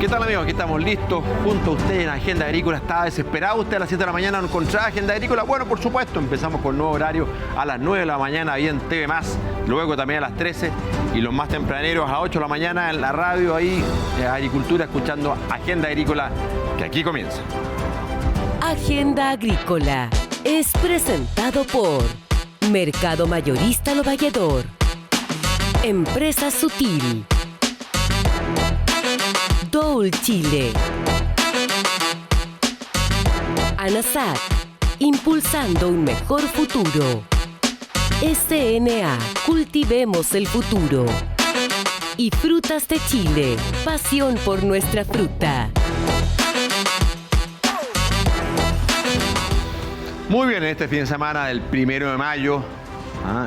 ¿Qué tal, amigos? Aquí estamos listos junto a usted en Agenda Agrícola. ¿Estaba desesperado usted a las 7 de la mañana no encontrar Agenda Agrícola? Bueno, por supuesto, empezamos con nuevo horario a las 9 de la mañana ahí en TV+, luego también a las 13 y los más tempraneros a 8 de la mañana en la radio ahí, Agricultura, escuchando Agenda Agrícola, que aquí comienza. Agenda Agrícola es presentado por Mercado Mayorista Lo Valledor, Empresa Sutil, Dole Chile, ANASAC, impulsando un mejor futuro. SNA, cultivemos el futuro. Y Frutas de Chile, pasión por nuestra fruta. Muy bien, en este fin de semana del 1 de mayo,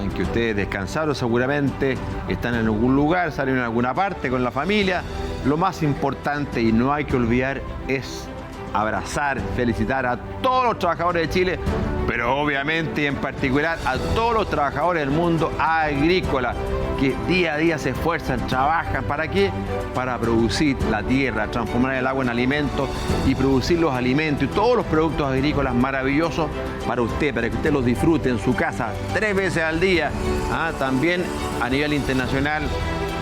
en que ustedes descansaron seguramente, están en algún lugar, salieron en alguna parte con la familia. Lo más importante, y no hay que olvidar, es abrazar, felicitar a todos los trabajadores de Chile, pero obviamente y en particular a todos los trabajadores del mundo agrícola, que día a día se esfuerzan, trabajan. ¿Para qué? Para producir la tierra, transformar el agua en alimentos y producir los alimentos y todos los productos agrícolas maravillosos para usted, para que usted los disfrute en su casa 3 veces al día, también a nivel internacional.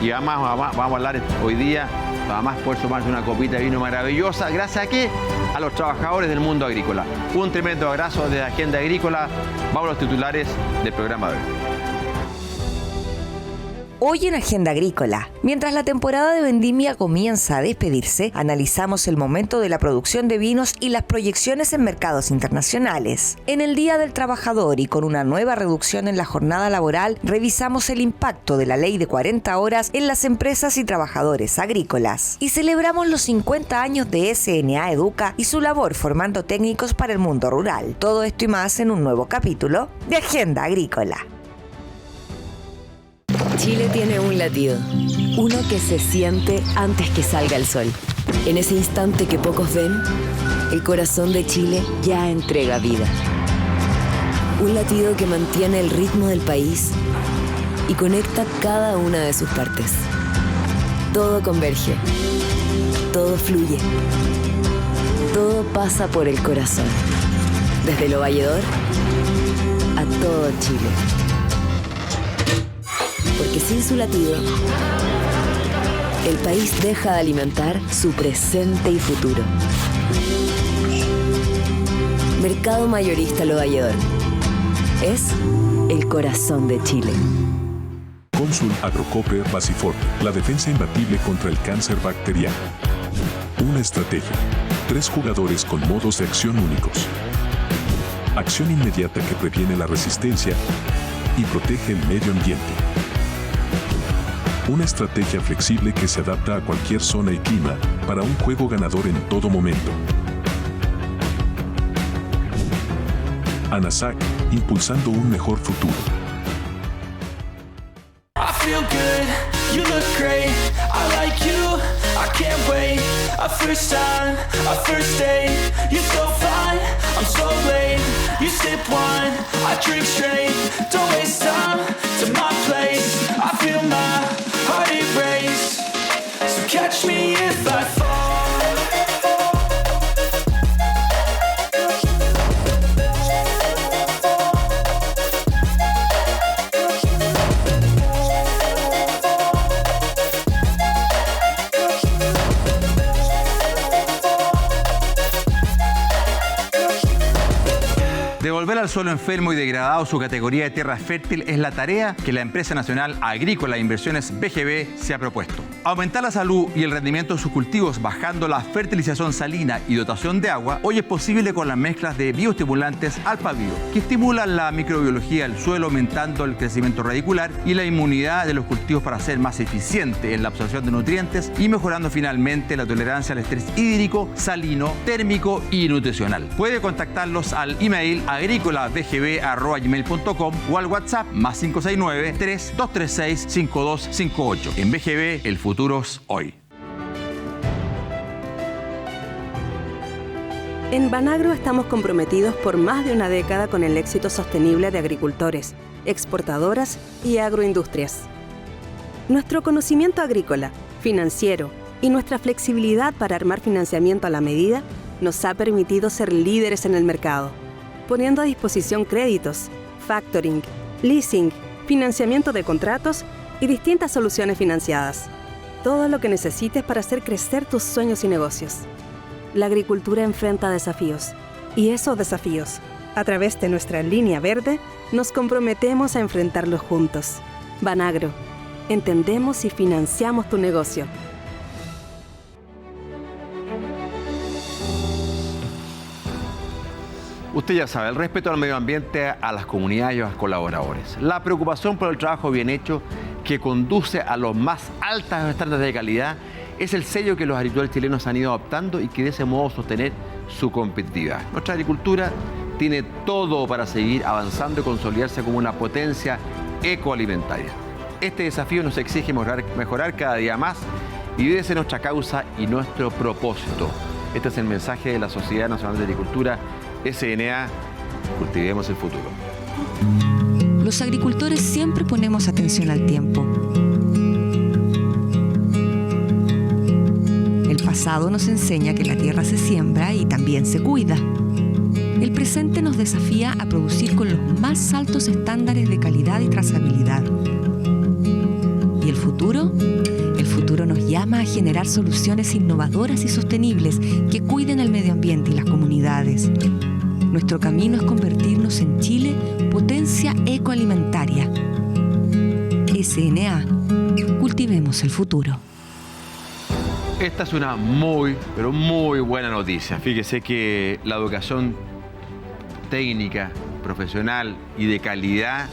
Y además vamos a hablar hoy día, además por tomarse una copita de vino maravillosa, gracias a qué? A los trabajadores del mundo agrícola. Un tremendo abrazo desde Agenda Agrícola. Vamos a los titulares del programa de hoy. Hoy en Agenda Agrícola, mientras la temporada de vendimia comienza a despedirse, analizamos el momento de la producción de vinos y las proyecciones en mercados internacionales. En el Día del Trabajador y con una nueva reducción en la jornada laboral, revisamos el impacto de la ley de 40 horas en las empresas y trabajadores agrícolas. Y celebramos los 50 años de SNA Educa y su labor formando técnicos para el mundo rural. Todo esto y más en un nuevo capítulo de Agenda Agrícola. Chile tiene un latido, uno que se siente antes que salga el sol. En ese instante que pocos ven, el corazón de Chile ya entrega vida. Un latido que mantiene el ritmo del país y conecta cada una de sus partes. Todo converge, todo fluye, todo pasa por el corazón, desde Lo Valledor a todo Chile. Porque sin su latido, el país deja de alimentar su presente y futuro. Mercado Mayorista Lo Valledor es el corazón de Chile. Consul Agrocope Basiforte, la defensa imbatible contra el cáncer bacteriano. Una estrategia. 3 jugadores con modos de acción únicos. Acción inmediata que previene la resistencia y protege el medio ambiente. Una estrategia flexible que se adapta a cualquier zona y clima para un juego ganador en todo momento. ANASAC, impulsando un mejor futuro. I feel good, you look great, I like you, I can't wait. A first time, a first date, you're so fine, I'm so late. You sip wine, I drink straight, don't waste time to my place. I feel my heart erase, so catch me if I fall. Devolver al suelo enfermo y degradado su categoría de tierra fértil es la tarea que la Empresa Nacional Agrícola e Inversiones BGB se ha propuesto. Aumentar la salud y el rendimiento de sus cultivos bajando la fertilización salina y dotación de agua hoy es posible con las mezclas de bioestimulantes Alfa Bio, que estimulan la microbiología del suelo aumentando el crecimiento radicular y la inmunidad de los cultivos para ser más eficiente en la absorción de nutrientes y mejorando finalmente la tolerancia al estrés hídrico, salino, térmico y nutricional. Puede contactarlos al email agricolabgb@gmail.com o al WhatsApp +569 3236 5258. En BGB, el futuro es hoy. En Banagro estamos comprometidos por más de una década con el éxito sostenible de agricultores, exportadoras y agroindustrias. Nuestro conocimiento agrícola, financiero, Y nuestra flexibilidad para armar financiamiento a la medida nos ha permitido ser líderes en el mercado, poniendo a disposición créditos, factoring, leasing, financiamiento de contratos y distintas soluciones financiadas. Todo lo que necesites para hacer crecer tus sueños y negocios. La agricultura enfrenta desafíos, y esos desafíos, a través de nuestra línea verde, nos comprometemos a enfrentarlos juntos. Banagro, entendemos y financiamos tu negocio. Usted ya sabe, el respeto al medio ambiente, a las comunidades y a los colaboradores. La preocupación por el trabajo bien hecho que conduce a los más altos estándares de calidad es el sello que los agricultores chilenos han ido adoptando y que de ese modo sostener su competitividad. Nuestra agricultura tiene todo para seguir avanzando y consolidarse como una potencia ecoalimentaria. Este desafío nos exige mejorar cada día más y debe ser nuestra causa y nuestro propósito. Este es el mensaje de la Sociedad Nacional de Agricultura, SNA, cultivemos el futuro. Los agricultores siempre ponemos atención al tiempo. El pasado nos enseña que la tierra se siembra y también se cuida. El presente nos desafía a producir con los más altos estándares de calidad y trazabilidad. ¿Y el futuro? El futuro nos llama a generar soluciones innovadoras y sostenibles que cuiden el medio ambiente y las comunidades. Nuestro camino es convertirnos en Chile potencia ecoalimentaria. SNA, cultivemos el futuro. Esta es una muy, pero muy buena noticia. Fíjese que la educación técnica, profesional y de calidad,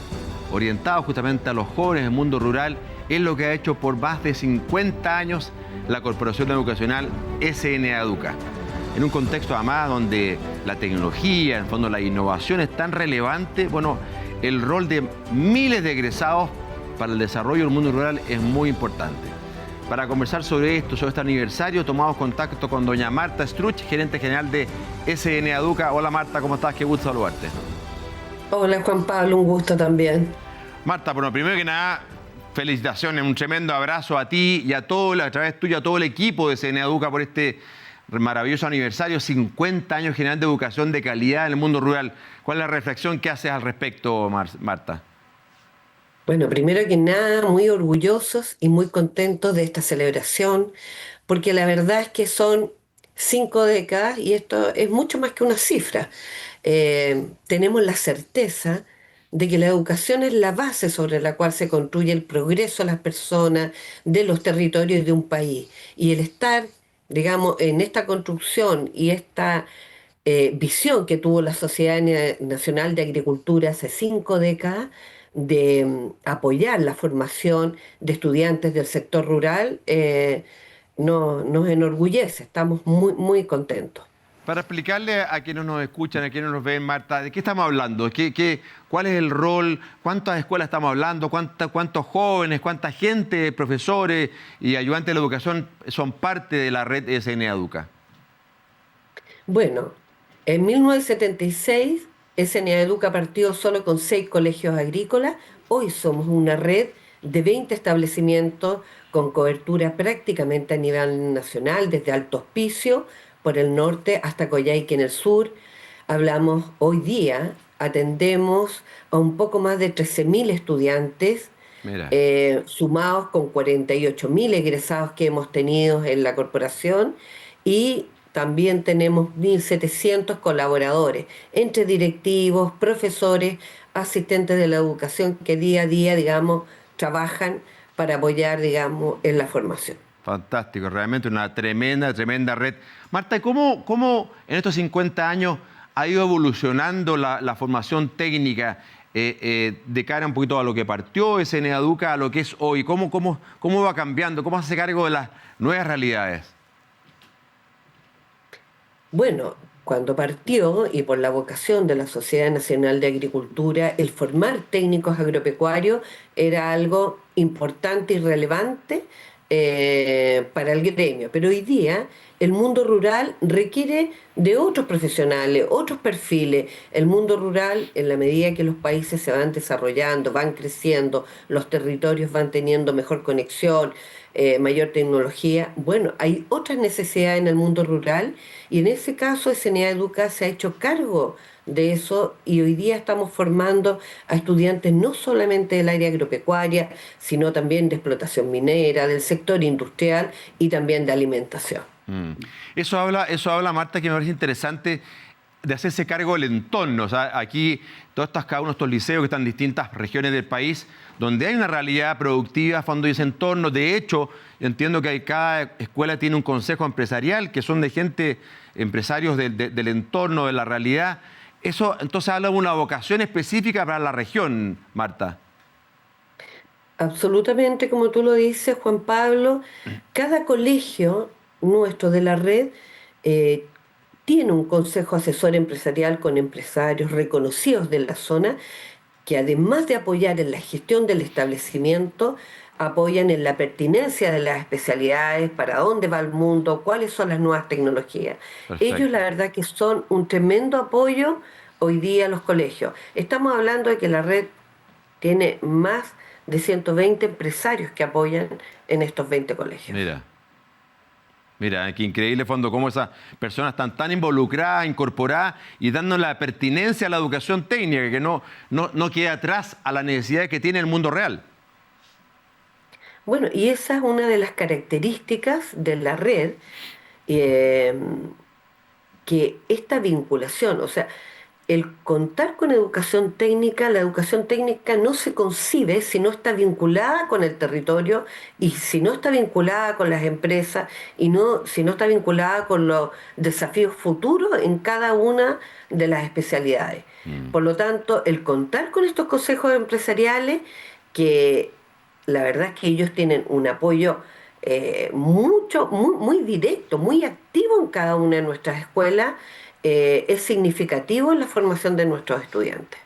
orientada justamente a los jóvenes del mundo rural, es lo que ha hecho por más de 50 años la Corporación Educacional SNA Educa. En un contexto además donde la tecnología, en el fondo la innovación es tan relevante, bueno, el rol de miles de egresados para el desarrollo del mundo rural es muy importante. Para conversar sobre esto, sobre este aniversario, tomamos contacto con doña Marta Struch, gerente general de SNA Educa. Hola Marta, ¿cómo estás? Qué gusto saludarte. Hola Juan Pablo, un gusto también. Marta, bueno, primero que nada, felicitaciones, un tremendo abrazo a ti y a todo, a través tuya, a todo el equipo de SNA Educa por este maravilloso aniversario, 50 años general de educación de calidad en el mundo rural. ¿Cuál es la reflexión que haces al respecto, Marta? Bueno, primero que nada, muy orgullosos y muy contentos de esta celebración, porque la verdad es que son 5 décadas y esto es mucho más que una cifra. Tenemos la certeza de que la educación es la base sobre la cual se construye el progreso de las personas, de los territorios y de un país. Y el estar, digamos, en esta construcción y esta visión que tuvo la Sociedad Nacional de Agricultura hace 5 décadas, de apoyar la formación de estudiantes del sector rural, nos enorgullece, estamos muy, muy contentos. Para explicarle a quienes nos escuchan, a quienes nos ven, Marta, ¿de qué estamos hablando? ¿Cuál es el rol? ¿Cuántas escuelas estamos hablando? ¿Cuántos jóvenes? ¿Cuánta gente, profesores y ayudantes de la educación son parte de la red SNA Educa? Bueno, en 1976 SNA Educa partió solo con 6 colegios agrícolas. Hoy somos una red de 20 establecimientos con cobertura prácticamente a nivel nacional, desde Alto Hospicio por el norte hasta Coyhaique en el sur. Hablamos hoy día, atendemos a un poco más de 13.000 estudiantes, sumados con 48.000 egresados que hemos tenido en la corporación, y también tenemos 1.700 colaboradores, entre directivos, profesores, asistentes de la educación que día a día, digamos, trabajan para apoyar, digamos, en la formación. Fantástico, realmente una tremenda, tremenda red. Marta, ¿cómo en estos 50 años ha ido evolucionando la formación técnica de cara un poquito a lo que partió SNA Educa a lo que es hoy? ¿Cómo va cambiando? ¿Cómo se hace cargo de las nuevas realidades? Bueno, cuando partió, y por la vocación de la Sociedad Nacional de Agricultura, el formar técnicos agropecuarios era algo importante y relevante para el gremio. Pero hoy día el mundo rural requiere de otros profesionales, otros perfiles. El mundo rural, en la medida que los países se van desarrollando, van creciendo, los territorios van teniendo mejor conexión, mayor tecnología, bueno, hay otras necesidades en el mundo rural y en ese caso SNA Educa se ha hecho cargo de eso y hoy día estamos formando a estudiantes no solamente del área agropecuaria, sino también de explotación minera, del sector industrial y también de alimentación. Eso habla, Marta, que me parece interesante de hacerse cargo del entorno. O sea, aquí, cada uno de estos liceos que están en distintas regiones del país, donde hay una realidad productiva, fondo y ese entorno. De hecho, yo entiendo que cada escuela tiene un consejo empresarial, que son de gente, empresarios del entorno, de la realidad. Eso, entonces, habla de una vocación específica para la región, Marta. Absolutamente, como tú lo dices, Juan Pablo, cada colegio nuestro de la red tiene un consejo asesor empresarial con empresarios reconocidos de la zona que además de apoyar en la gestión del establecimiento, apoyan en la pertinencia de las especialidades, para dónde va el mundo, cuáles son las nuevas tecnologías. Perfecto. Ellos la verdad que son un tremendo apoyo hoy día a los colegios. Estamos hablando de que la red tiene más de 120 empresarios que apoyan en estos 20 colegios. Mira, qué increíble fondo, cómo esas personas están tan involucradas, incorporadas y dando la pertinencia a la educación técnica, que no queda atrás a las necesidades que tiene el mundo real. Bueno, y esa es una de las características de la red, que esta vinculación, o sea, el contar con educación técnica, la educación técnica no se concibe si no está vinculada con el territorio y si no está vinculada con las empresas y si no está vinculada con los desafíos futuros en cada una de las especialidades. Por lo tanto, el contar con estos consejos empresariales, que la verdad es que ellos tienen un apoyo muy directo, muy activo en cada una de nuestras escuelas, es significativo en la formación de nuestros estudiantes.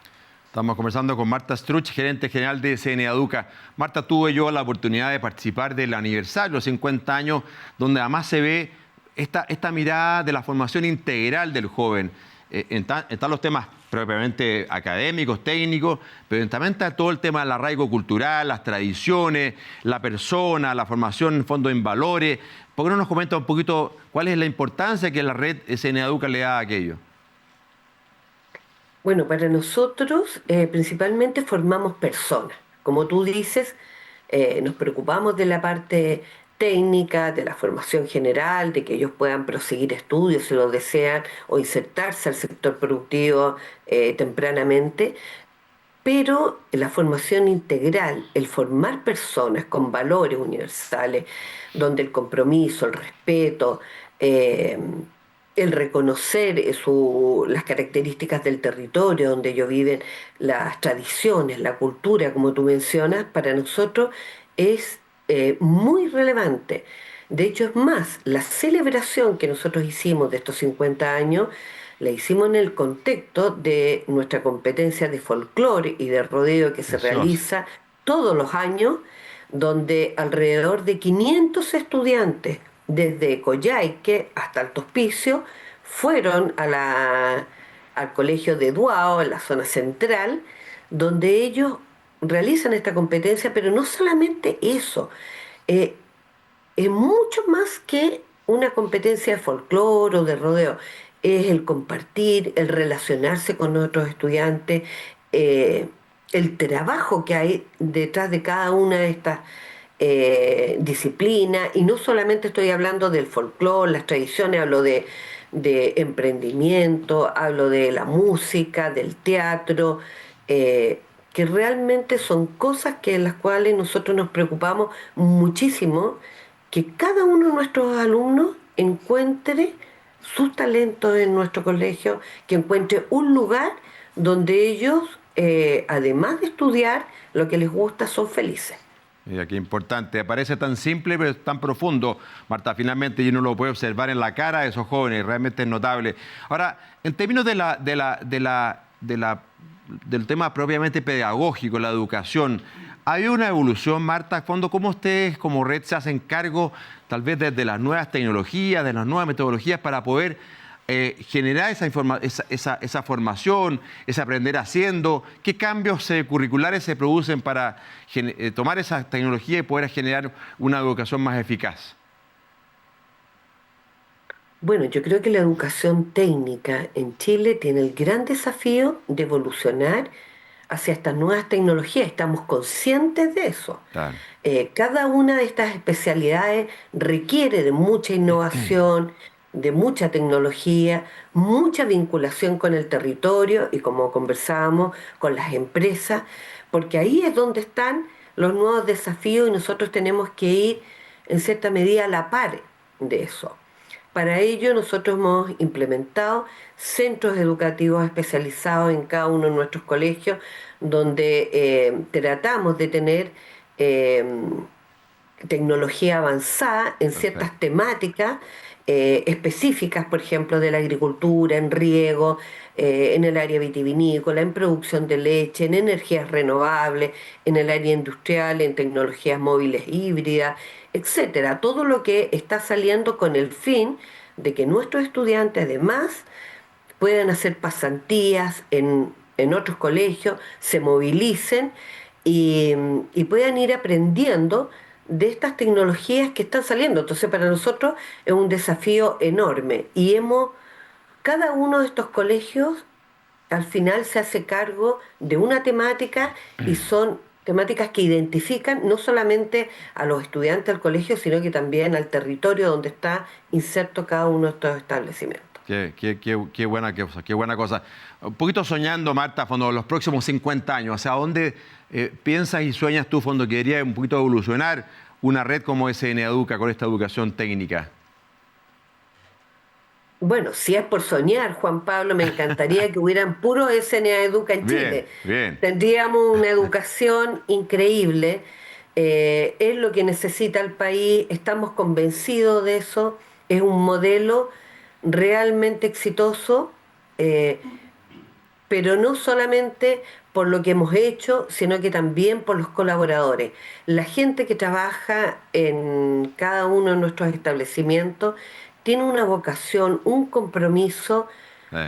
Estamos conversando con Marta Struch, gerente general de SNA Educa. Marta, tuve yo la oportunidad de participar del aniversario, los 50 años, donde además se ve esta mirada de la formación integral del joven. Están los temas propiamente académicos, técnicos, pero también está todo el tema del arraigo cultural, las tradiciones, la persona, la formación en fondo en valores. ¿Por qué no nos comenta un poquito cuál es la importancia que la red SNA Educa le da a aquello? Bueno, para nosotros principalmente formamos personas. Como tú dices, nos preocupamos de la parte técnica, de la formación general, de que ellos puedan proseguir estudios si lo desean o insertarse al sector productivo tempranamente, pero la formación integral, el formar personas con valores universales, donde el compromiso, el respeto, el reconocer las características del territorio donde ellos viven, las tradiciones, la cultura, como tú mencionas, para nosotros es muy relevante. De hecho, es más, la celebración que nosotros hicimos de estos 50 años, la hicimos en el contexto de nuestra competencia de folclore y de rodeo que se realiza todos los años, donde alrededor de 500 estudiantes, desde Coyhaique hasta Alto Hospicio, fueron al colegio de Duao, en la zona central, donde ellos realizan esta competencia, pero no solamente eso, es mucho más que una competencia de folclore o de rodeo, es el compartir, el relacionarse con otros estudiantes, el trabajo que hay detrás de cada una de estas disciplinas, y no solamente estoy hablando del folclore, las tradiciones, hablo de emprendimiento, hablo de la música, del teatro, que realmente son cosas en las cuales nosotros nos preocupamos muchísimo, que cada uno de nuestros alumnos encuentre sus talentos en nuestro colegio, que encuentre un lugar donde ellos, además de estudiar lo que les gusta, son felices. Mira, qué importante. Parece tan simple, pero es tan profundo, Marta. Finalmente, y uno lo puede observar en la cara de esos jóvenes, realmente es notable. Ahora, en términos del tema propiamente pedagógico, la educación, ¿Hay una evolución, Marta? ¿Cómo ustedes como red se hacen cargo, tal vez desde las nuevas tecnologías, de las nuevas metodologías, para poder generar esa formación, ese aprender haciendo? ¿Qué cambios curriculares se producen para tomar esa tecnología y poder generar una educación más eficaz? Bueno, yo creo que la educación técnica en Chile tiene el gran desafío de evolucionar hacia estas nuevas tecnologías. Estamos conscientes de eso. Claro. Cada una de estas especialidades requiere de mucha innovación, de mucha tecnología, mucha vinculación con el territorio y, como conversábamos, con las empresas, porque ahí es donde están los nuevos desafíos y nosotros tenemos que ir en cierta medida a la par de eso. Para ello nosotros hemos implementado centros educativos especializados en cada uno de nuestros colegios, donde tratamos de tener tecnología avanzada en ciertas temáticas específicas, por ejemplo, de la agricultura, en riego, en el área vitivinícola, en producción de leche, en energías renovables, en el área industrial, en tecnologías móviles híbridas, etcétera. Todo lo que está saliendo con el fin de que nuestros estudiantes además puedan hacer pasantías en otros colegios, se movilicen y puedan ir aprendiendo de estas tecnologías que están saliendo. Entonces, para nosotros es un desafío enorme y cada uno de estos colegios al final se hace cargo de una temática y son temáticas que identifican no solamente a los estudiantes del colegio, sino que también al territorio donde está inserto cada uno de estos establecimientos. Qué buena cosa. Un poquito soñando, Marta, fondo, los próximos 50 años, ¿hacia dónde piensas y sueñas tú, fondo, que debería un poquito evolucionar una red como SN Educa con esta educación técnica? Bueno, si es por soñar, Juan Pablo, me encantaría que hubieran puro SNA Educa en Chile. Bien. Tendríamos una educación increíble, es lo que necesita el país, estamos convencidos de eso, es un modelo realmente exitoso, pero no solamente por lo que hemos hecho, sino que también por los colaboradores. La gente que trabaja en cada uno de nuestros establecimientos tiene una vocación, un compromiso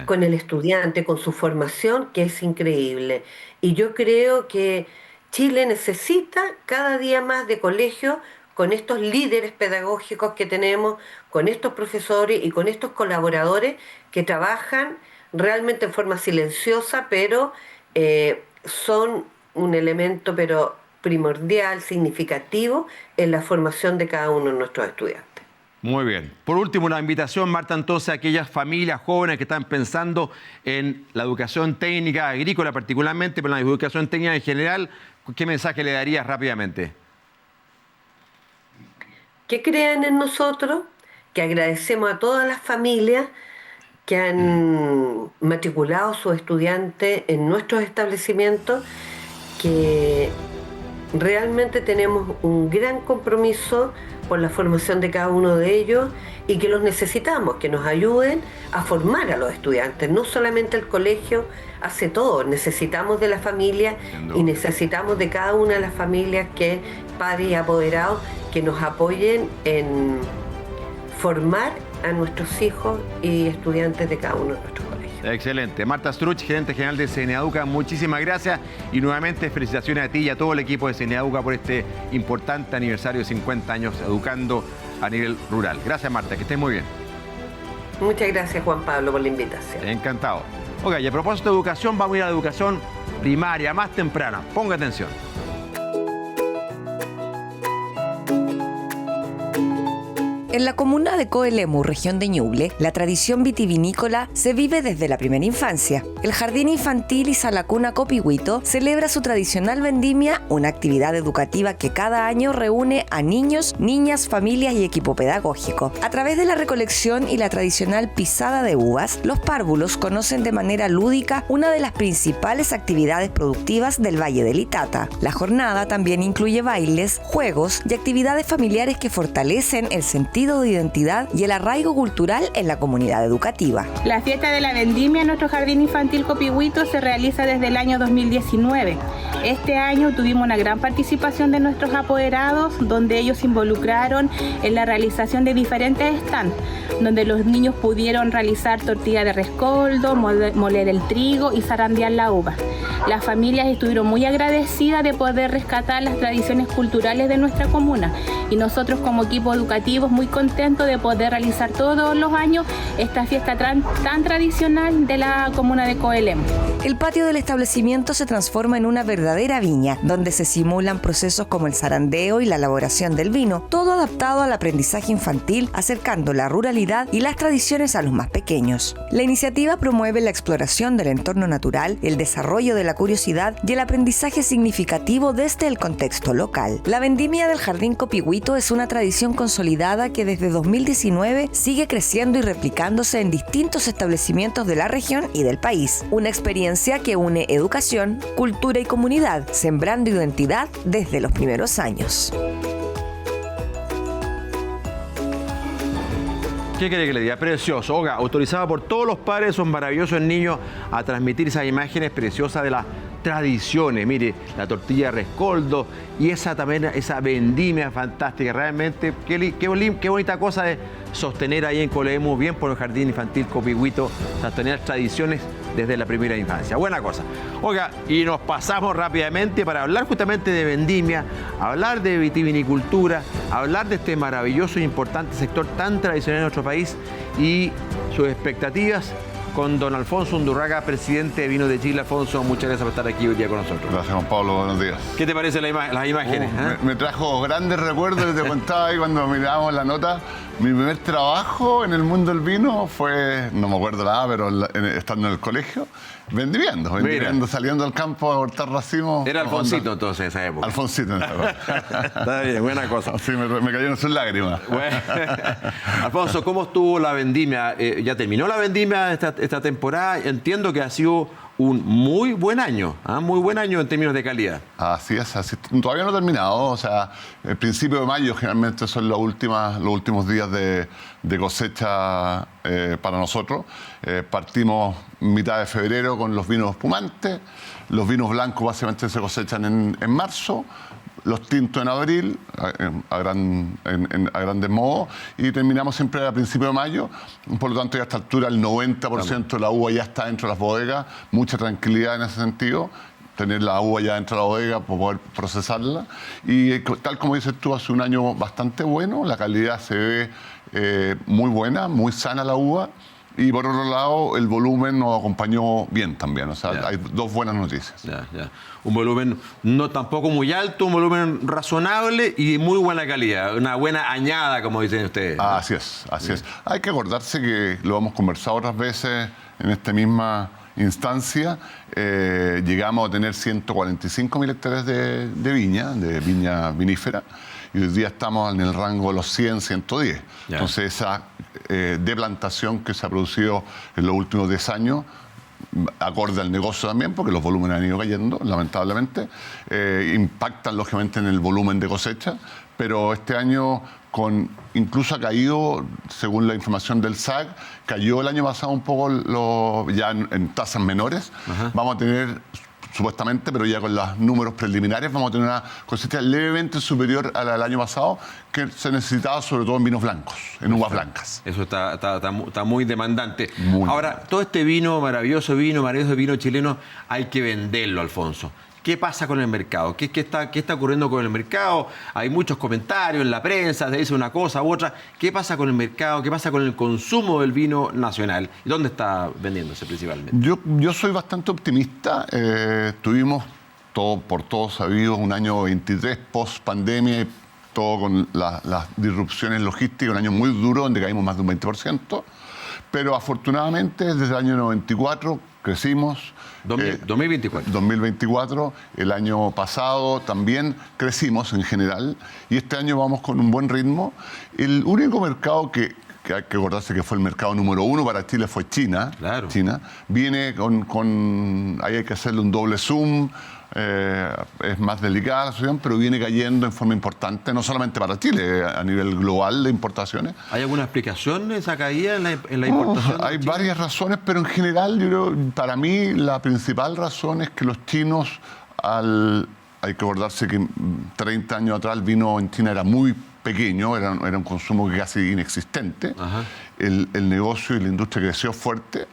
con el estudiante, con su formación, que es increíble. Y yo creo que Chile necesita cada día más de colegios con estos líderes pedagógicos que tenemos, con estos profesores y con estos colaboradores que trabajan realmente en forma silenciosa, pero son un elemento primordial, significativo en la formación de cada uno de nuestros estudiantes. Muy bien. Por último, una invitación, Marta, entonces, a aquellas familias jóvenes que están pensando en la educación técnica agrícola particularmente, pero en la educación técnica en general, ¿qué mensaje le darías rápidamente? Que crean en nosotros, que agradecemos a todas las familias que han matriculado a sus estudiantes en nuestros establecimientos, que realmente tenemos un gran compromiso por la formación de cada uno de ellos y que los necesitamos, que nos ayuden a formar a los estudiantes. No solamente el colegio hace todo, necesitamos de la familia y necesitamos de cada una de las familias que padres y apoderados que nos apoyen en formar a nuestros hijos y estudiantes de cada uno de nuestros colegios. Excelente. Marta Struch, gerente general de SN Educa, muchísimas gracias y nuevamente felicitaciones a ti y a todo el equipo de SN Educa por este importante aniversario de 50 años educando a nivel rural. Gracias, Marta, que estés muy bien. Muchas gracias, Juan Pablo, por la invitación. Encantado. Ok, y a propósito de educación, vamos a ir a la educación primaria, más temprana. Ponga atención. En la comuna de Coelemu, región de Ñuble, la tradición vitivinícola se vive desde la primera infancia. El Jardín Infantil y Salacuna Copihuito celebra su tradicional vendimia, una actividad educativa que cada año reúne a niños, niñas, familias y equipo pedagógico. A través de la recolección y la tradicional pisada de uvas, los párvulos conocen de manera lúdica una de las principales actividades productivas del Valle del Itata. La jornada también incluye bailes, juegos y actividades familiares que fortalecen el sentido sentido de identidad y el arraigo cultural en la comunidad educativa. La fiesta de la vendimia en nuestro jardín infantil Copihuito se realiza desde el año 2019. Este año tuvimos una gran participación de nuestros apoderados, donde ellos se involucraron en la realización de diferentes stands, donde los niños pudieron realizar tortilla de rescoldo, moler el trigo y zarandear la uva. Las familias estuvieron muy agradecidas de poder rescatar las tradiciones culturales de nuestra comuna y nosotros como equipo educativo muy contentos de poder realizar todos los años esta fiesta tan tradicional de la comuna de Coelem. El patio del establecimiento se transforma en una verdadera viña, donde se simulan procesos como el zarandeo y la elaboración del vino, todo adaptado al aprendizaje infantil, acercando la ruralidad y las tradiciones a los más pequeños. La iniciativa promueve la exploración del entorno natural, el desarrollo de la curiosidad y el aprendizaje significativo desde el contexto local. La vendimia del Jardín Copihuito es una tradición consolidada que desde 2019 sigue creciendo y replicándose en distintos establecimientos de la región y del país. Una experiencia que une educación, cultura y comunidad, sembrando identidad desde los primeros años. ¿Qué quiere que le diga? Precioso. Oiga, autorizado por todos los padres, son maravillosos niños a transmitir esas imágenes preciosas de las tradiciones. Mire, la tortilla de rescoldo y esa vendimia fantástica. Realmente, qué bonita cosa de sostener ahí en Colemus, bien por el Jardín Infantil Copihuito, sostener tradiciones desde la primera infancia. Buena cosa. Oiga, y nos pasamos rápidamente para hablar justamente de vendimia, hablar de vitivinicultura, hablar de este maravilloso e importante sector tan tradicional en nuestro país y sus expectativas con don Alfonso Undurraga, presidente de Vinos de Chile. Alfonso, muchas gracias por estar aquí hoy día con nosotros. Gracias, Juan Pablo. Buenos días. ¿Qué te parecen las imágenes? Me trajo grandes recuerdos. Te contaba ahí cuando mirábamos la nota. Mi primer trabajo en el mundo del vino fue, no me acuerdo nada, pero estando en el colegio, vendiendo, saliendo al campo a cortar racimos. Era Alfonsito entonces en esa época. Alfonsito en esa época. Está bien, buena cosa. Sí, me cayeron sus lágrimas. Bueno. Alfonso, ¿cómo estuvo la vendimia? Ya terminó la vendimia esta temporada. Entiendo que ha sido un muy buen año, muy buen año en términos de calidad. Así es, todavía no ha terminado, o sea, el principio de mayo generalmente son los últimos días de cosecha para nosotros. Partimos mitad de febrero con los vinos espumantes, los vinos blancos básicamente se cosechan en marzo, los tintos en abril, a grandes modos, y terminamos siempre a principios de mayo. Por lo tanto, ya a esta altura el 90% de la uva ya está dentro de las bodegas, mucha tranquilidad en ese sentido, tener la uva ya dentro de la bodega para poder procesarla. Y tal como dices tú, hace un año bastante bueno, la calidad se ve muy buena, muy sana la uva. Y por otro lado, el volumen nos acompañó bien también. O sea, hay dos buenas noticias. Un volumen no tampoco muy alto, un volumen razonable y muy buena calidad. Una buena añada, como dicen ustedes. Así es. Hay que acordarse que lo hemos conversado otras veces en esta misma instancia. Llegamos a tener 145.000 hectáreas de viña vinífera. Y hoy día estamos en el rango de los 100, 110. Entonces esa deplantación que se ha producido en los últimos 10 años, acorde al negocio también, porque los volúmenes han ido cayendo, lamentablemente, impactan lógicamente en el volumen de cosecha, pero este año incluso ha caído, según la información del SAC, cayó el año pasado un poco ya en tasas menores. Vamos a tener supuestamente, pero ya con los números preliminares, vamos a tener una cosecha levemente superior a la del año pasado, que se necesitaba sobre todo en vinos blancos, en uvas blancas. Eso está muy demandante. Ahora, todo este maravilloso vino chileno, hay que venderlo, Alfonso. ¿Qué pasa con el mercado? ¿Qué está ocurriendo con el mercado? Hay muchos comentarios en la prensa, se dice una cosa u otra. ¿Qué pasa con el mercado? ¿Qué pasa con el consumo del vino nacional? ¿Y dónde está vendiéndose principalmente? Yo soy bastante optimista. Tuvimos, por todos sabidos, un año 23 post-pandemia, todo con las disrupciones logísticas, un año muy duro donde caímos más de un 20%. Pero afortunadamente, desde el año 94 crecimos. 2024, el año pasado también crecimos en general y este año vamos con un buen ritmo. El único mercado que hay que acordarse que fue el mercado número 1 para Chile fue China. Claro. China viene ahí hay que hacerle un doble zoom. es más delicada la situación, pero viene cayendo en forma importante, no solamente para Chile, a nivel global de importaciones. ¿Hay alguna explicación de esa caída en la importación? Hay varias razones, pero en general, yo creo, para mí, la principal razón es que los chinos, hay que acordarse que 30 años atrás el vino en China era muy pequeño, era un consumo casi inexistente. El negocio y la industria creció fuerte.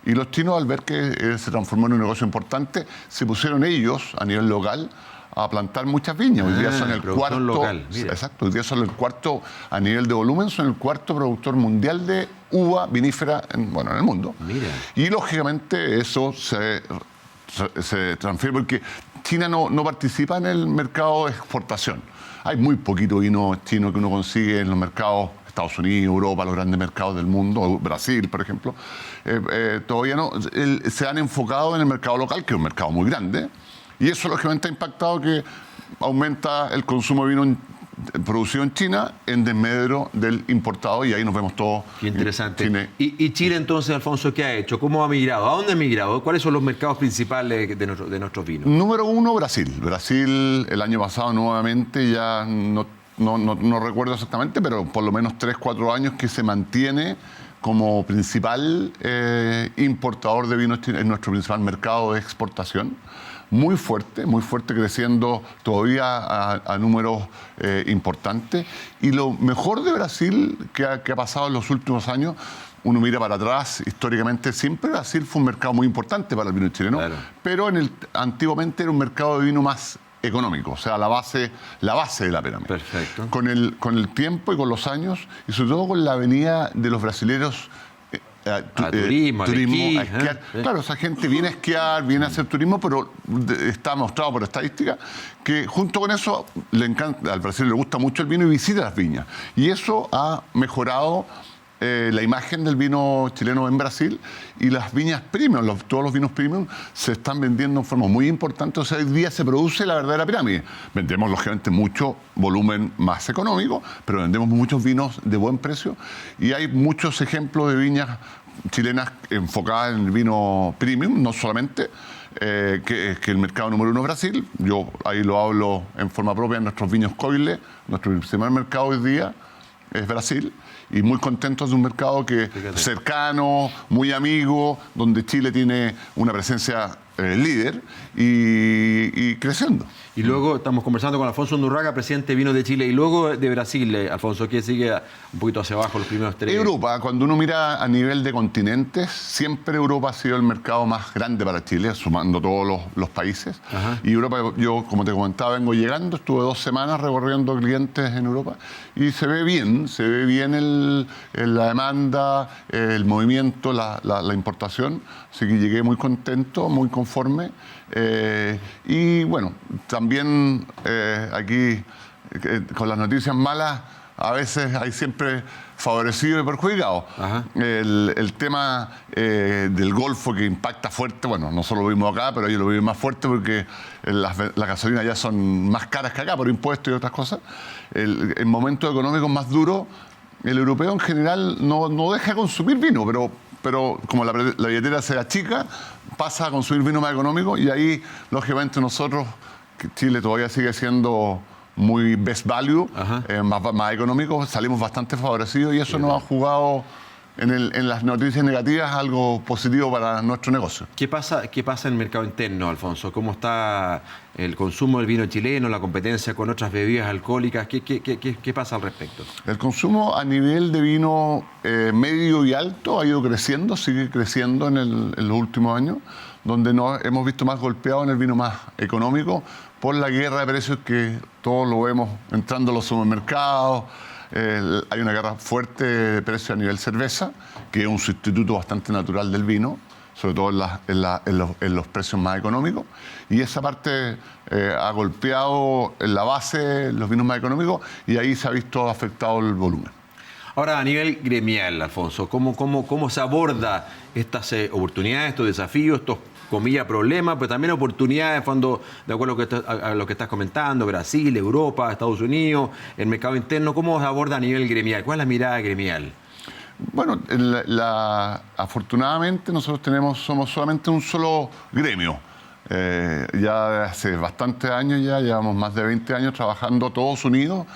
Y los chinos, al ver que se transformó en un negocio importante, se pusieron ellos, a nivel local, a plantar muchas viñas. Hoy día son el cuarto. Local, exacto, hoy día son el cuarto, a nivel de volumen, son el cuarto productor mundial de uva vinífera en el mundo. Mira. Y lógicamente eso se transfiere porque China no participa en el mercado de exportación. Hay muy poquito vino chino que uno consigue en los mercados Estados Unidos, Europa, los grandes mercados del mundo, Brasil, por ejemplo. Todavía no. Se han enfocado en el mercado local, que es un mercado muy grande, y eso lógicamente ha impactado que aumenta el consumo de vino producido en China en desmedro del importado, y ahí nos vemos todos. Qué interesante. ¿Y Chile entonces, Alfonso, qué ha hecho? ¿Cómo ha migrado? ¿A dónde ha migrado? ¿Cuáles son los mercados principales de nuestros vinos? Número uno, Brasil. Brasil el año pasado nuevamente, ya no recuerdo exactamente, pero por lo menos 3-4 años que se mantiene como principal importador de vinos chilenos, en nuestro principal mercado de exportación. Muy fuerte, creciendo todavía a números importantes. Y lo mejor de Brasil que ha pasado en los últimos años, uno mira para atrás, históricamente siempre Brasil fue un mercado muy importante para el vino chileno, claro. Pero antiguamente era un mercado de vino más económico, o sea, la base de la pirámide. Perfecto. Con el tiempo y con los años, y sobre todo con la venida de los brasileños turismo, esquí, a esquiar. Claro, esa gente viene a esquiar, viene a hacer turismo, pero está mostrado por estadística que junto con eso al brasileño le gusta mucho el vino y visita las viñas. Y eso ha mejorado la imagen del vino chileno en Brasil, y las viñas premium, todos los vinos premium se están vendiendo en forma muy importante. O sea, hoy día se produce la verdadera pirámide. Vendemos lógicamente mucho volumen más económico, pero vendemos muchos vinos de buen precio, y hay muchos ejemplos de viñas chilenas enfocadas en el vino premium, no solamente que el mercado número uno es Brasil. Yo ahí lo hablo en forma propia en nuestros viños Coile. Nuestro principal mercado hoy día es Brasil, y muy contentos de un mercado cercano, muy amigo, donde Chile tiene una presencia líder y creciendo. Y luego estamos conversando con Alfonso Undurraga, presidente de Vinos de Chile, y luego de Brasil, Alfonso, que sigue un poquito hacia abajo los primeros tres. Europa, cuando uno mira a nivel de continentes, siempre Europa ha sido el mercado más grande para Chile, sumando todos los países. Ajá. Y Europa, yo como te comentaba, vengo llegando, estuve 2 semanas recorriendo clientes en Europa, y se ve bien la demanda, el movimiento, la importación. Así que llegué muy contento, muy conforme. Y bueno, también aquí con las noticias malas a veces hay siempre favorecidos y perjudicados. El tema del Golfo, que impacta fuerte, bueno, nosotros lo vimos acá, pero ellos lo viven más fuerte porque las gasolinas ya son más caras que acá por impuestos y otras cosas. En momentos económicos más duros, el europeo en general no deja de consumir vino, pero como la billetera se achica, pasa a consumir vino más económico, y ahí, lógicamente, nosotros, que Chile todavía sigue siendo muy best value, más económico, salimos bastante favorecidos, y eso nos ha jugado en las noticias negativas algo positivo para nuestro negocio. ¿Qué pasa en el mercado interno, Alfonso? ¿Cómo está el consumo del vino chileno, la competencia con otras bebidas alcohólicas? ¿Qué pasa al respecto? El consumo a nivel de vino medio y alto ha ido creciendo, sigue creciendo en los últimos años, donde nos hemos visto más golpeados en el vino más económico por la guerra de precios que todos lo vemos entrando a los supermercados. Hay una guerra fuerte de precios a nivel cerveza, que es un sustituto bastante natural del vino, sobre todo en los precios más económicos, y esa parte ha golpeado en la base los vinos más económicos, y ahí se ha visto afectado el volumen. Ahora, a nivel gremial, Alfonso, ¿cómo se aborda estas oportunidades, estos desafíos, estos comillas problemas, pero también oportunidades, de acuerdo a lo que estás comentando, Brasil, Europa, Estados Unidos, el mercado interno? ¿Cómo se aborda a nivel gremial? ¿Cuál es la mirada gremial? Bueno, afortunadamente nosotros somos solamente un solo gremio. Ya hace bastantes años, ya llevamos más de 20 años trabajando todos unidos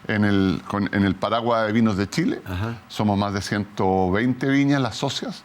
en el paraguas de vinos de Chile. Ajá. Somos más de 120 viñas las socias.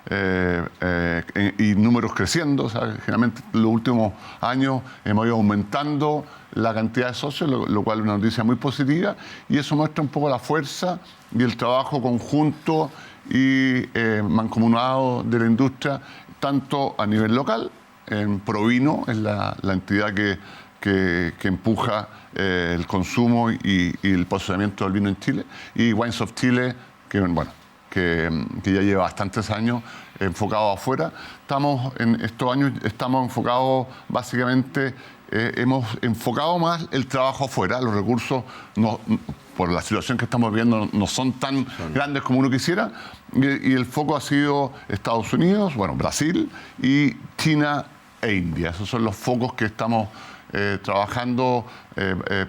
Y números creciendo, o sea, generalmente en los últimos años hemos ido aumentando la cantidad de socios, lo cual es una noticia muy positiva, y eso muestra un poco la fuerza y el trabajo conjunto y mancomunado de la industria, tanto a nivel local. En Provino es la entidad que empuja el consumo y el posicionamiento del vino en Chile, y Wines of Chile, que ya lleva bastantes años enfocado afuera. En estos años estamos enfocados básicamente, hemos enfocado más el trabajo afuera. Los recursos, por la situación que estamos viviendo, no son tan grandes como uno quisiera, y el foco ha sido Estados Unidos, Brasil y China e India. Esos son los focos que estamos trabajando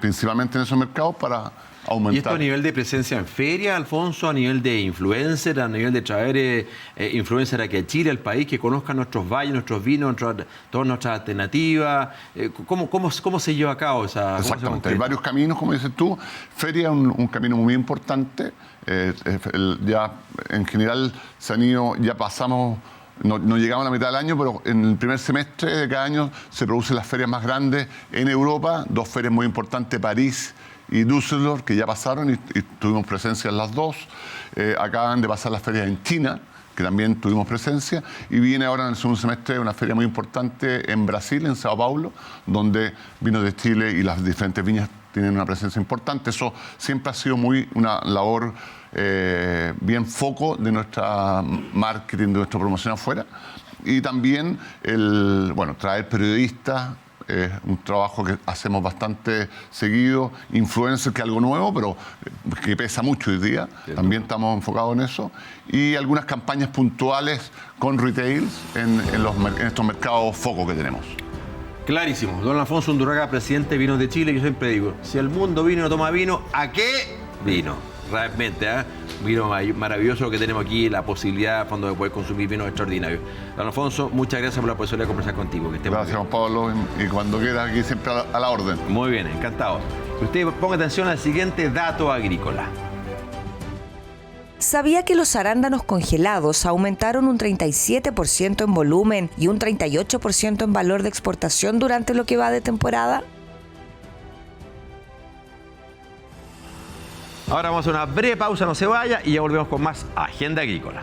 principalmente en esos mercados para aumentar. ¿Y esto a nivel de presencia en feria, Alfonso, a nivel de influencer, a nivel de traer influencer aquí a Chile, al país, que conozcan nuestros valles, nuestros vinos, todas nuestras alternativas? ¿Cómo se lleva a cabo esa? Exactamente, hay varios caminos, como dices tú. Feria es un camino muy importante. Ya en general se han ido, ya pasamos, no llegamos a la mitad del año, pero en el primer semestre de cada año se producen las ferias más grandes en Europa, 2 ferias muy importantes, París y Düsseldorf, que ya pasaron y tuvimos presencia en las 2. Acaban de pasar las ferias en China, que también tuvimos presencia, y viene ahora en el segundo semestre una feria muy importante en Brasil, en Sao Paulo, donde vinos de Chile y las diferentes viñas tienen una presencia importante. Eso siempre ha sido una labor bien foco de nuestra marketing, de nuestra promoción afuera, y también traer periodistas. Es un trabajo que hacemos bastante seguido, influencer, que es algo nuevo, pero que pesa mucho hoy día. También estamos enfocados en eso. Y algunas campañas puntuales con retails en estos mercados focos que tenemos. Clarísimo. Don Alfonso Undurraga, presidente de Vinos de Chile. Yo siempre digo, si el mundo vino no toma vino, ¿a qué vino? Realmente, vino maravilloso lo que tenemos aquí, la posibilidad fondo de poder consumir vinos extraordinarios. Don Alfonso, muchas gracias por la posibilidad de conversar contigo. Gracias, Juan Pablo, y cuando quieras aquí siempre a la orden. Muy bien, encantado. Usted ponga atención al siguiente dato agrícola. ¿Sabía que los arándanos congelados aumentaron un 37% en volumen y un 38% en valor de exportación durante lo que va de temporada? Ahora vamos a una breve pausa, no se vaya, y ya volvemos con más Agenda Agrícola.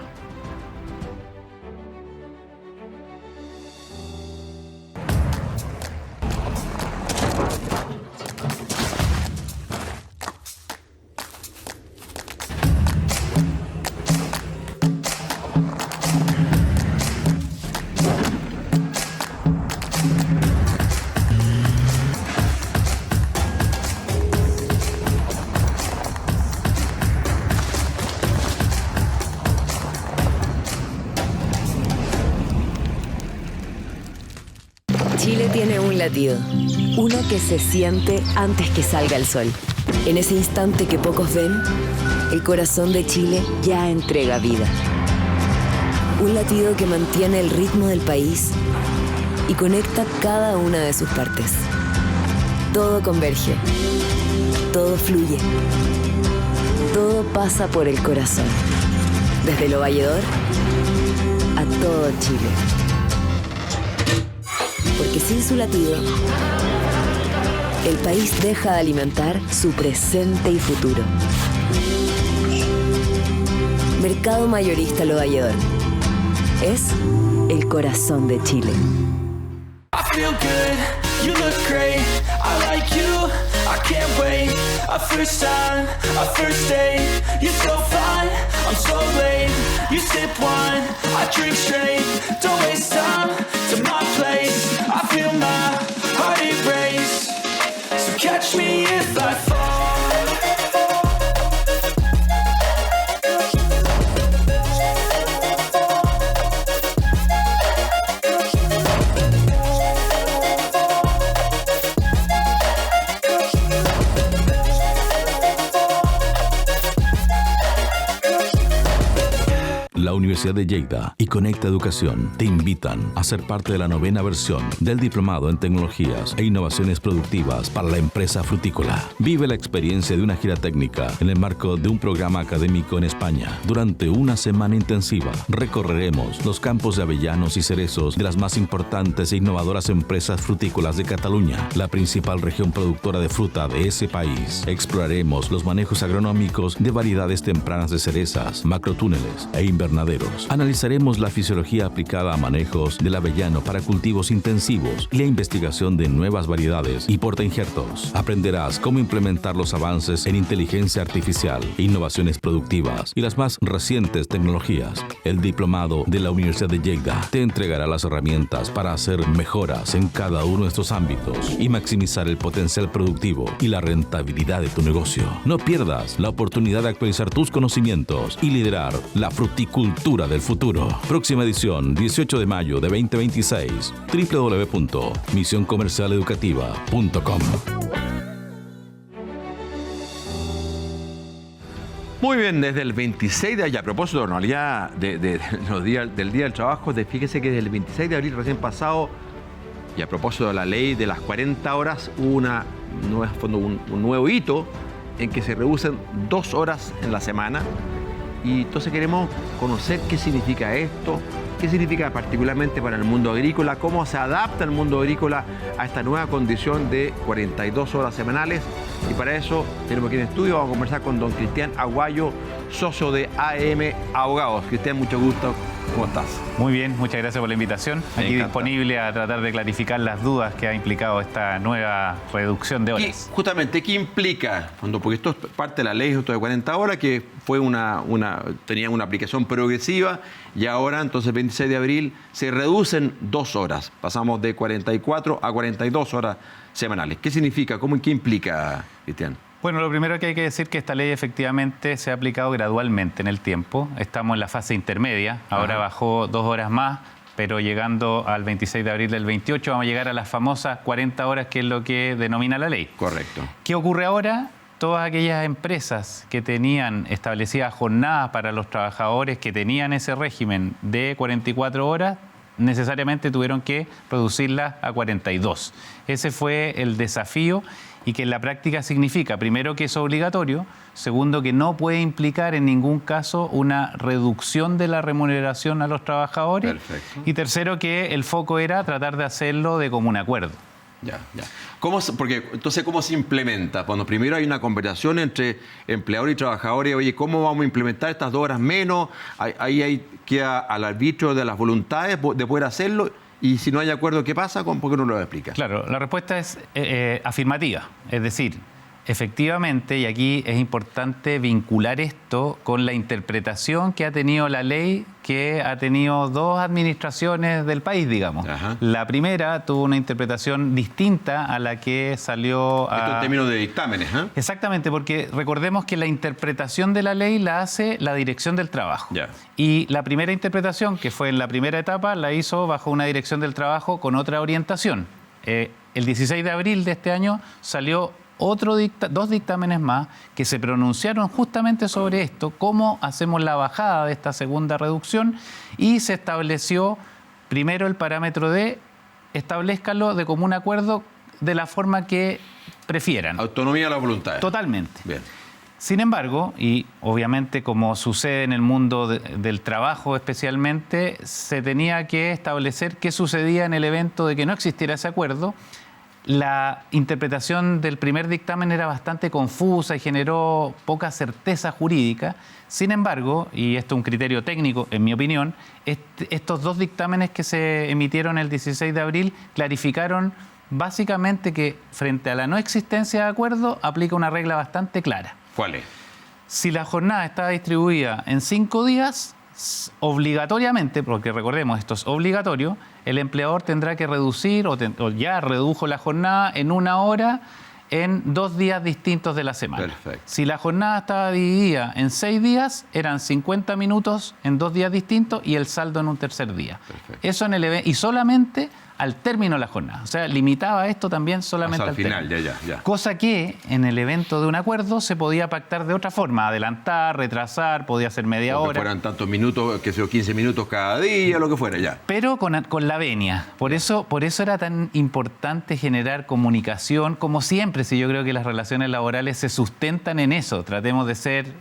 Chile tiene un latido, uno que se siente antes que salga el sol. En ese instante que pocos ven, el corazón de Chile ya entrega vida. Un latido que mantiene el ritmo del país y conecta cada una de sus partes. Todo converge, todo fluye, todo pasa por el corazón. Desde lo valledor a todo Chile. Porque sin su latido, el país deja de alimentar su presente y futuro. Mercado Mayorista Lo Valledor es el corazón de Chile. I feel good, you look great, I like you, I can't wait. A first time, a first date, you're so fine, I'm so late. You sip wine, I drink straight, don't waste time to my place. I feel my heart erase, so catch me if I fall. La La Universidad de Lleida y Conecta Educación te invitan a ser parte de la 9ª versión del Diplomado en Tecnologías e Innovaciones Productivas para la empresa frutícola. Vive la experiencia de una gira técnica en el marco de un programa académico en España. Durante una semana intensiva, recorreremos los campos de avellanos y cerezos de las más importantes e innovadoras empresas frutícolas de Cataluña, la principal región productora de fruta de ese país. Exploraremos los manejos agronómicos de variedades tempranas de cerezas, macrotúneles e invernaderos. Analizaremos la fisiología aplicada a manejos del avellano para cultivos intensivos y la investigación de nuevas variedades y portainjertos. Aprenderás cómo implementar los avances en inteligencia artificial, innovaciones productivas y las más recientes tecnologías. El diplomado de la Universidad de Lleida te entregará las herramientas para hacer mejoras en cada uno de estos ámbitos y maximizar el potencial productivo y la rentabilidad de tu negocio. No pierdas la oportunidad de actualizar tus conocimientos y liderar la fruticultura del futuro. Próxima edición, 18 de mayo de 2026. www.misioncomercialeducativa.com. Muy bien, desde el 26 de abril, a propósito de normalidad del Día del Trabajo, fíjese que desde el 26 de abril recién pasado, y a propósito de la ley de las 40 horas, hubo un nuevo hito en que se reducen 2 horas en la semana. Y entonces queremos conocer qué significa esto, qué significa particularmente para el mundo agrícola, cómo se adapta el mundo agrícola a esta nueva condición de 42 horas semanales. Y para eso tenemos aquí en estudio, vamos a conversar con don Cristian Aguayo, socio de AM Abogados. Cristian, mucho gusto. ¿Cómo estás? Muy bien, muchas gracias por la invitación. Aquí disponible a tratar de clarificar las dudas que ha implicado esta nueva reducción de horas. Justamente, ¿qué implica? Porque esto es parte de la ley de 40 horas, que fue tenía una aplicación progresiva, y ahora, entonces, 26 de abril, se reducen 2 horas. Pasamos de 44 a 42 horas semanales. ¿Qué significa? ¿Qué implica, Cristian? Bueno, lo primero que hay que decir es que esta ley efectivamente se ha aplicado gradualmente en el tiempo. Estamos en la fase intermedia, ahora bajó 2 horas más, pero llegando al 26 de abril del 28 vamos a llegar a las famosas 40 horas, que es lo que denomina la ley. Correcto. ¿Qué ocurre ahora? Todas aquellas empresas que tenían establecidas jornadas para los trabajadores que tenían ese régimen de 44 horas, necesariamente tuvieron que reducirlas a 42. Ese fue el desafío, y que en la práctica significa, primero, que es obligatorio, segundo, que no puede implicar en ningún caso una reducción de la remuneración a los trabajadores. Perfecto. Y tercero, que el foco era tratar de hacerlo de común acuerdo. Ya. Entonces, ¿cómo se implementa? Cuando primero hay una conversación entre empleadores y trabajadores, oye, ¿cómo vamos a implementar estas 2 horas menos? Ahí queda al arbitrio de las voluntades de poder hacerlo. Y si no hay acuerdo, ¿qué pasa? ¿Por qué no lo explica? Claro, la respuesta es afirmativa. Es decir, efectivamente, y aquí es importante vincular esto con la interpretación que ha tenido la ley, que ha tenido 2 administraciones del país, digamos. Ajá. La primera tuvo una interpretación distinta a la que salió Esto en términos de dictámenes, ¿eh? Exactamente, porque recordemos que la interpretación de la ley la hace la Dirección del Trabajo. Ya. Y la primera interpretación, que fue en la primera etapa, la hizo bajo una Dirección del Trabajo con otra orientación. El 16 de abril de este año salió 2 dictámenes más que se pronunciaron justamente sobre esto, cómo hacemos la bajada de esta segunda reducción, y se estableció primero el parámetro de establezcalo de común acuerdo de la forma que prefieran. Autonomía de la voluntad. Totalmente. Bien. Sin embargo, y obviamente como sucede en el mundo del trabajo especialmente, se tenía que establecer qué sucedía en el evento de que no existiera ese acuerdo. La interpretación del primer dictamen era bastante confusa y generó poca certeza jurídica. Sin embargo, y esto es un criterio técnico, en mi opinión, estos 2 dictámenes que se emitieron el 16 de abril clarificaron básicamente que frente a la no existencia de acuerdo aplica una regla bastante clara. ¿Cuál es? Si la jornada está distribuida en 5 días, obligatoriamente, porque recordemos, esto es obligatorio, el empleador tendrá que reducir, o ya redujo la jornada en 1 hora en 2 días distintos de la semana. Perfecto. Si la jornada estaba dividida en 6 días, eran 50 minutos en 2 días distintos y el saldo en un tercer día. Perfecto. Eso en el y solamente al término de la jornada. O sea, limitaba esto también solamente hasta al final, término. ya. Cosa que en el evento de un acuerdo se podía pactar de otra forma, adelantar, retrasar, podía ser media O que hora. fueran tantos minutos, que sea 15 minutos cada día, lo que fuera, ya. Pero con la venia. Por eso era tan importante generar comunicación, como siempre, si yo creo que las relaciones laborales se sustentan en eso. Tratemos de ser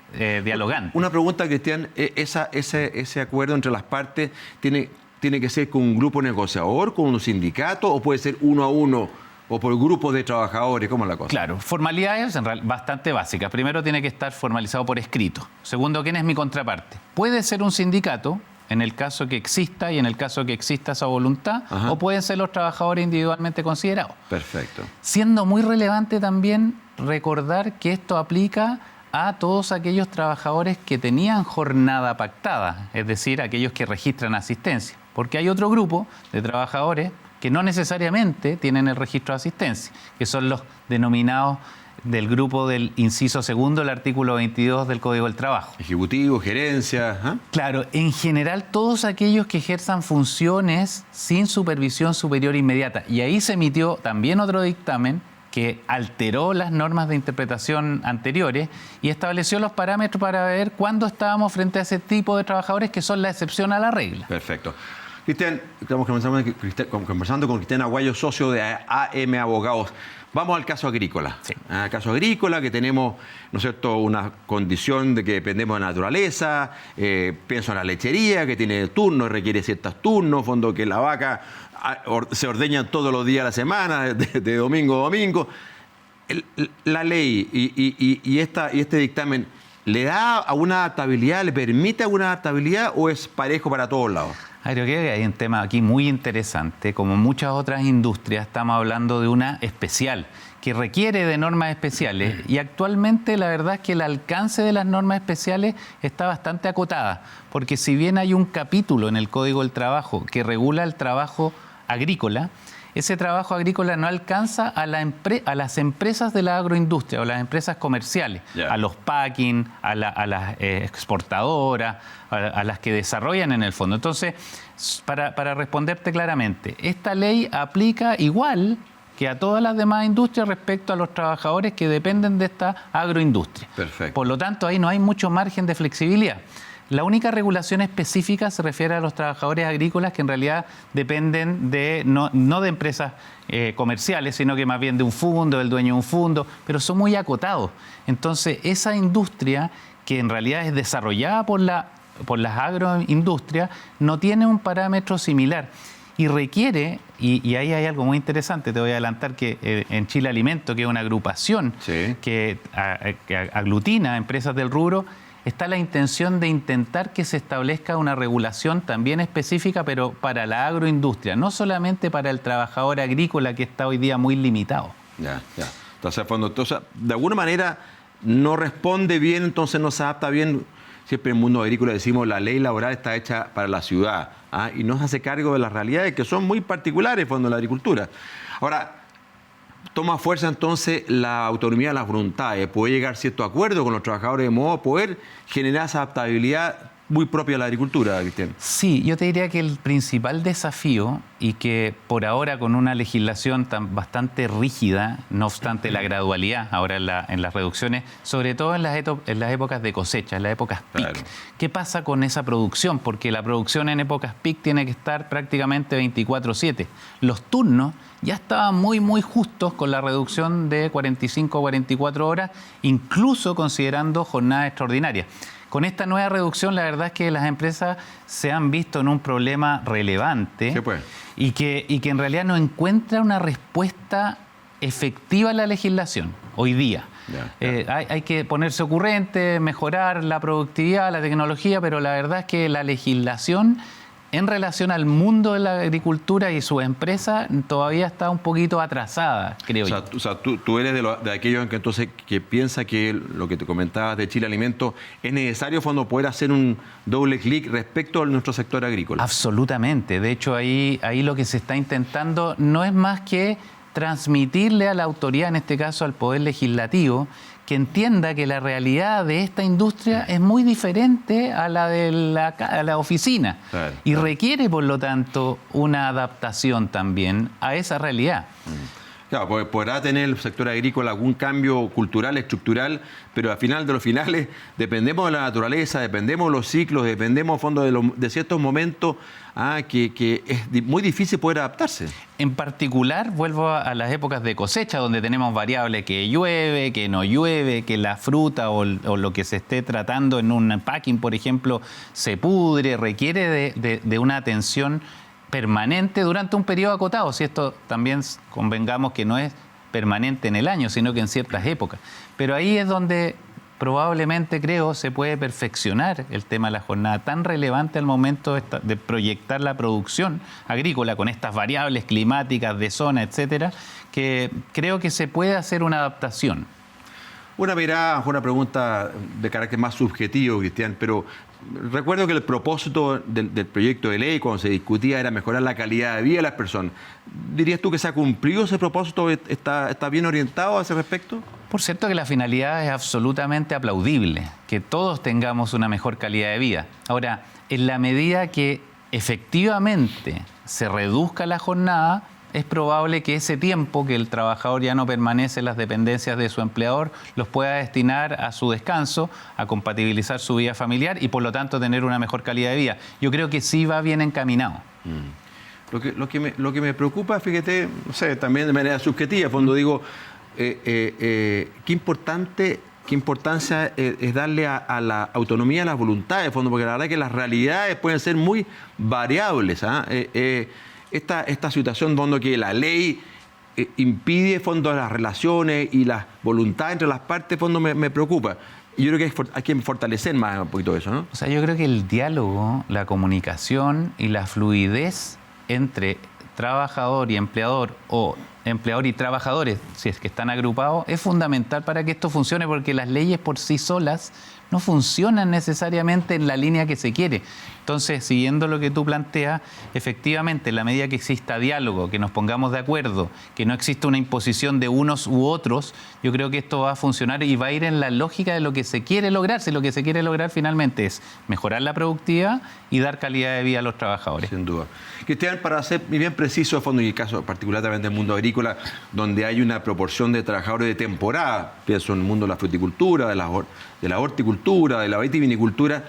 dialogantes. Una pregunta, Cristian, ese acuerdo entre las partes tiene que ser con un grupo negociador, con un sindicato, o puede ser uno a uno, o por grupos de trabajadores? ¿Cómo es la cosa? Claro, formalidades en realidad bastante básicas. Primero, tiene que estar formalizado por escrito. Segundo, ¿quién es mi contraparte? Puede ser un sindicato, en el caso que exista y en el caso que exista esa voluntad, o pueden ser los trabajadores individualmente considerados. Perfecto. Siendo muy relevante también recordar que esto aplica a todos aquellos trabajadores que tenían jornada pactada, es decir, aquellos que registran asistencia. Porque hay otro grupo de trabajadores que no necesariamente tienen el registro de asistencia, que son los denominados del grupo del inciso segundo del artículo 22 del Código del Trabajo. Ejecutivo, gerencia. ¿Ah? Claro, en general todos aquellos que ejerzan funciones sin supervisión superior inmediata. Y ahí se emitió también otro dictamen que alteró las normas de interpretación anteriores y estableció los parámetros para ver cuándo estábamos frente a ese tipo de trabajadores que son la excepción a la regla. Perfecto. Cristian, estamos conversando con Cristian Aguayo, socio de AM Abogados. Vamos al caso agrícola. Sí. Al caso agrícola, que tenemos, ¿no es cierto?, una condición de que dependemos de la naturaleza. Pienso en la lechería, que tiene turnos, requiere ciertos turnos, fondo que la vaca se ordeñan todos los días de la semana, de domingo a domingo. La ley y este dictamen, ¿le da alguna adaptabilidad, le permite alguna adaptabilidad o es parejo para todos lados? Creo que hay un tema aquí muy interesante. Como muchas otras industrias, estamos hablando de una especial que requiere de normas especiales y actualmente la verdad es que el alcance de las normas especiales está bastante acotada, porque si bien hay un capítulo en el Código del Trabajo que regula el trabajo agrícola, ese trabajo agrícola no alcanza a las empresas de la agroindustria o las empresas comerciales, a los packing, a las exportadoras, a las que desarrollan en el fondo. Entonces, para responderte claramente, esta ley aplica igual que a todas las demás industrias respecto a los trabajadores que dependen de esta agroindustria. Perfecto. Por lo tanto, ahí no hay mucho margen de flexibilidad. La única regulación específica se refiere a los trabajadores agrícolas que en realidad dependen no de empresas comerciales, sino que más bien de un fondo, del dueño de un fondo, pero son muy acotados. Entonces, esa industria que en realidad es desarrollada por las agroindustrias no tiene un parámetro similar y requiere, y ahí hay algo muy interesante, te voy a adelantar que en Chile Alimento, que es una agrupación que aglutina empresas del rubro, está la intención de intentar que se establezca una regulación también específica, pero para la agroindustria, no solamente para el trabajador agrícola que está hoy día muy limitado. Ya. Entonces, de alguna manera no responde bien, entonces no se adapta bien. Siempre en el mundo agrícola decimos la ley laboral está hecha para la ciudad, y no se hace cargo de las realidades que son muy particulares en la agricultura. Ahora, toma fuerza entonces la autonomía de las voluntades, puede llegar a cierto acuerdo con los trabajadores de modo a poder generar esa adaptabilidad muy propia de la agricultura, Cristian. Sí, yo te diría que el principal desafío, y que por ahora con una legislación bastante rígida, no obstante la gradualidad ahora en las reducciones, sobre todo en las épocas de cosecha, en las épocas peak. Claro. ¿Qué pasa con esa producción? Porque la producción en épocas peak tiene que estar prácticamente 24/7. Los turnos ya estaban muy, muy justos con la reducción de 45 o 44 horas, incluso considerando jornadas extraordinarias. Con esta nueva reducción, la verdad es que las empresas se han visto en un problema relevante y que en realidad no encuentra una respuesta efectiva a la legislación hoy día. Hay que ponerse ocurrente, mejorar la productividad, la tecnología, pero la verdad es que la legislación en relación al mundo de la agricultura y sus empresas todavía está un poquito atrasada, creo yo. O sea, tú eres de aquellos que piensa que lo que te comentabas de Chile Alimento es necesario poder hacer un doble clic respecto a nuestro sector agrícola. Absolutamente. De hecho, ahí lo que se está intentando no es más que transmitirle a la autoridad, en este caso al Poder Legislativo, que entienda que la realidad de esta industria es muy diferente a la de la oficina. Claro, y requiere, por lo tanto, una adaptación también a esa realidad. Claro, porque podrá tener el sector agrícola algún cambio cultural, estructural, pero al final de los finales dependemos de la naturaleza, dependemos de los ciclos, dependemos a fondo de ciertos momentos que es muy difícil poder adaptarse. En particular, vuelvo a las épocas de cosecha, donde tenemos variables que llueve, que no llueve, que la fruta o lo que se esté tratando en un packing, por ejemplo, se pudre, requiere de una atención permanente durante un periodo acotado. Si esto también convengamos que no es permanente en el año, sino que en ciertas épocas. Pero ahí es donde probablemente, creo, se puede perfeccionar el tema de la jornada, tan relevante al momento de proyectar la producción agrícola con estas variables climáticas de zona, etcétera, que creo que se puede hacer una adaptación. Una mirada, una pregunta de carácter más subjetivo, Cristian, pero recuerdo que el propósito del proyecto de ley, cuando se discutía, era mejorar la calidad de vida de las personas. ¿Dirías tú que se ha cumplido ese propósito? ¿Está bien orientado a ese respecto? Por cierto que la finalidad es absolutamente aplaudible, que todos tengamos una mejor calidad de vida. Ahora, en la medida que efectivamente se reduzca la jornada, es probable que ese tiempo que el trabajador ya no permanece en las dependencias de su empleador, los pueda destinar a su descanso, a compatibilizar su vida familiar y por lo tanto tener una mejor calidad de vida. Yo creo que sí va bien encaminado. Lo que me preocupa, fíjate, no sé, también de manera subjetiva, a fondo digo, qué importancia es darle a la autonomía, a la voluntad, de fondo, porque la verdad es que las realidades pueden ser muy variables. Esta situación donde que la ley impide fondo las relaciones y la voluntad entre las partes, fondo me preocupa. Y yo creo que hay que fortalecer más un poquito eso, ¿no? O sea, yo creo que el diálogo, la comunicación y la fluidez entre trabajador y empleador o empleador y trabajadores, si es que están agrupados, es fundamental para que esto funcione, porque las leyes por sí solas no funcionan necesariamente en la línea que se quiere. Entonces, siguiendo lo que tú planteas, efectivamente, en la medida que exista diálogo, que nos pongamos de acuerdo, que no exista una imposición de unos u otros, yo creo que esto va a funcionar y va a ir en la lógica de lo que se quiere lograr. Si lo que se quiere lograr finalmente es mejorar la productividad y dar calidad de vida a los trabajadores. Sin duda. Cristian, para ser bien preciso, a fondo, y el caso particularmente del mundo agrícola, donde hay una proporción de trabajadores de temporada, pienso en el mundo de la fruticultura, de la horticultura, de la vitivinicultura,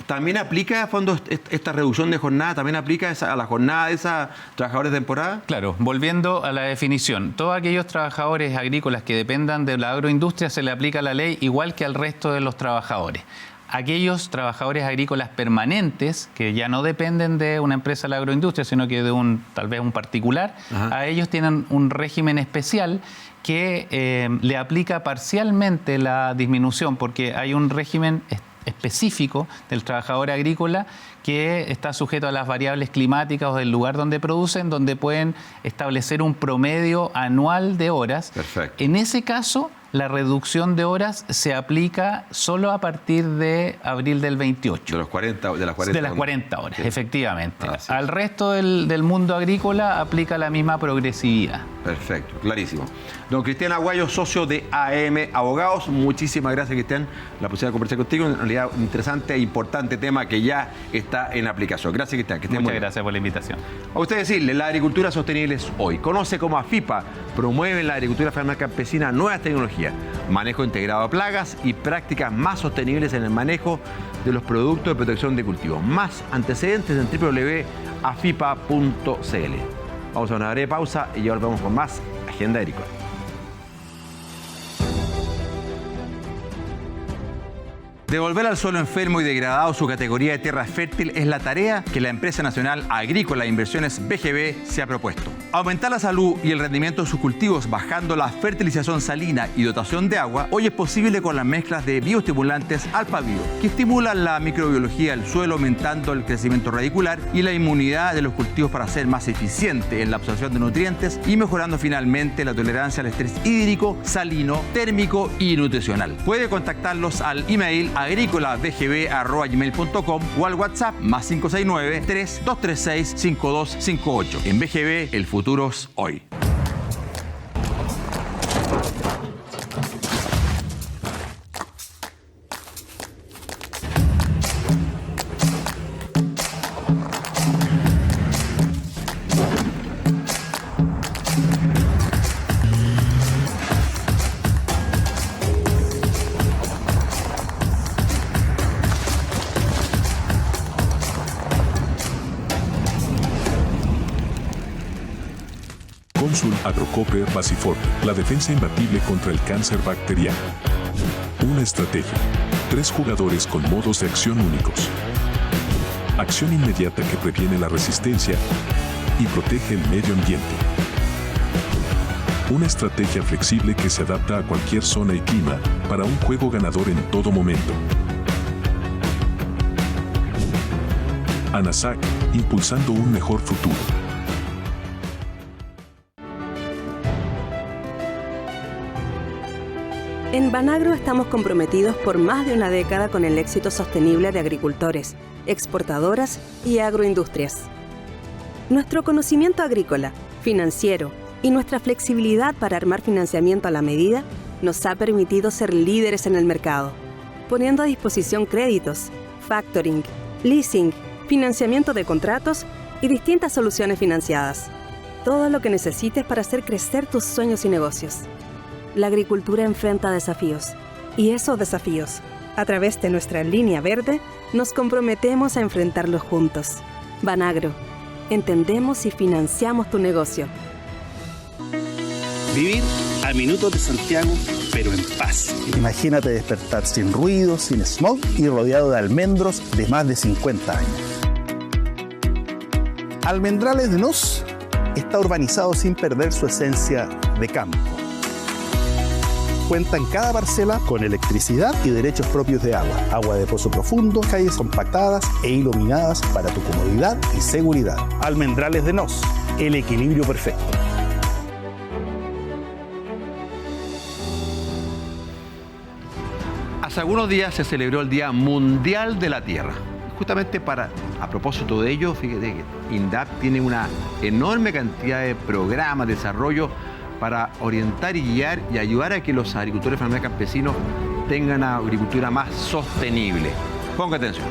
¿también aplica a fondo esta reducción de jornada? ¿También aplica a la jornada de esos trabajadores de temporada? Claro, volviendo a la definición, todos aquellos trabajadores agrícolas que dependan de la agroindustria se le aplica la ley igual que al resto de los trabajadores. Aquellos trabajadores agrícolas permanentes que ya no dependen de una empresa de la agroindustria, sino que de tal vez un particular, a ellos tienen un régimen especial que le aplica parcialmente la disminución, porque hay un régimen específico del trabajador agrícola que está sujeto a las variables climáticas o del lugar donde producen, donde pueden establecer un promedio anual de horas. Perfecto. En ese caso, la reducción de horas se aplica solo a partir de abril del 28. De las 40 horas, sí. Efectivamente. Al resto del mundo agrícola aplica la misma progresividad. Perfecto, clarísimo. Don Cristian Aguayo, socio de AM Abogados, muchísimas gracias, Cristian, la posibilidad de conversar contigo. En realidad, un interesante e importante tema que ya está en aplicación. Gracias, Cristian. Que Muchas gracias por la invitación. A usted decirle, la agricultura sostenible es hoy. Conoce cómo AFIPA promueve en la agricultura familiar campesina nuevas tecnologías, manejo integrado de plagas y prácticas más sostenibles en el manejo de los productos de protección de cultivos. Más antecedentes en www.afipa.cl. Vamos a una breve pausa y ya volvemos con más Agenda Agrícola. Devolver al suelo enfermo y degradado su categoría de tierra fértil es la tarea que la empresa nacional Agrícola e Inversiones BGB se ha propuesto. Aumentar la salud y el rendimiento de sus cultivos bajando la fertilización salina y dotación de agua hoy es posible con las mezclas de bioestimulantes Alpha-Bio, que estimulan la microbiología del suelo aumentando el crecimiento radicular y la inmunidad de los cultivos para ser más eficiente en la absorción de nutrientes y mejorando finalmente la tolerancia al estrés hídrico, salino, térmico y nutricional. Puede contactarlos al email agricolabgb@gmail.com o al WhatsApp más 569-3236-5258. En BGB, el futuro es hoy. Consul Agrocope Basiforte, la defensa imbatible contra el cáncer bacteriano. Una estrategia. 3 jugadores con modos de acción únicos. Acción inmediata que previene la resistencia y protege el medio ambiente. Una estrategia flexible que se adapta a cualquier zona y clima para un juego ganador en todo momento. ANASAC, impulsando un mejor futuro. En Banagro estamos comprometidos por más de una década con el éxito sostenible de agricultores, exportadoras y agroindustrias. Nuestro conocimiento agrícola, financiero y nuestra flexibilidad para armar financiamiento a la medida nos ha permitido ser líderes en el mercado, poniendo a disposición créditos, factoring, leasing, financiamiento de contratos y distintas soluciones financiadas. Todo lo que necesites para hacer crecer tus sueños y negocios. La agricultura enfrenta desafíos y esos desafíos, a través de nuestra línea verde, nos comprometemos a enfrentarlos juntos. Banagro, entendemos y financiamos tu negocio. Vivir a minutos de Santiago, pero en paz. Imagínate despertar sin ruido, sin smog y rodeado de almendros de más de 50 años. Almendrales de Nos está urbanizado sin perder su esencia de campo. Cuenta en cada parcela con electricidad y derechos propios de agua. Agua de pozo profundo, calles compactadas e iluminadas para tu comodidad y seguridad. Almendrales de Nos, el equilibrio perfecto. Hace algunos días se celebró el Día Mundial de la Tierra. Justamente a propósito de ello, fíjate que INDAP tiene una enorme cantidad de programas de desarrollo para orientar y guiar y ayudar a que los agricultores familiares campesinos tengan una agricultura más sostenible. Ponga atención.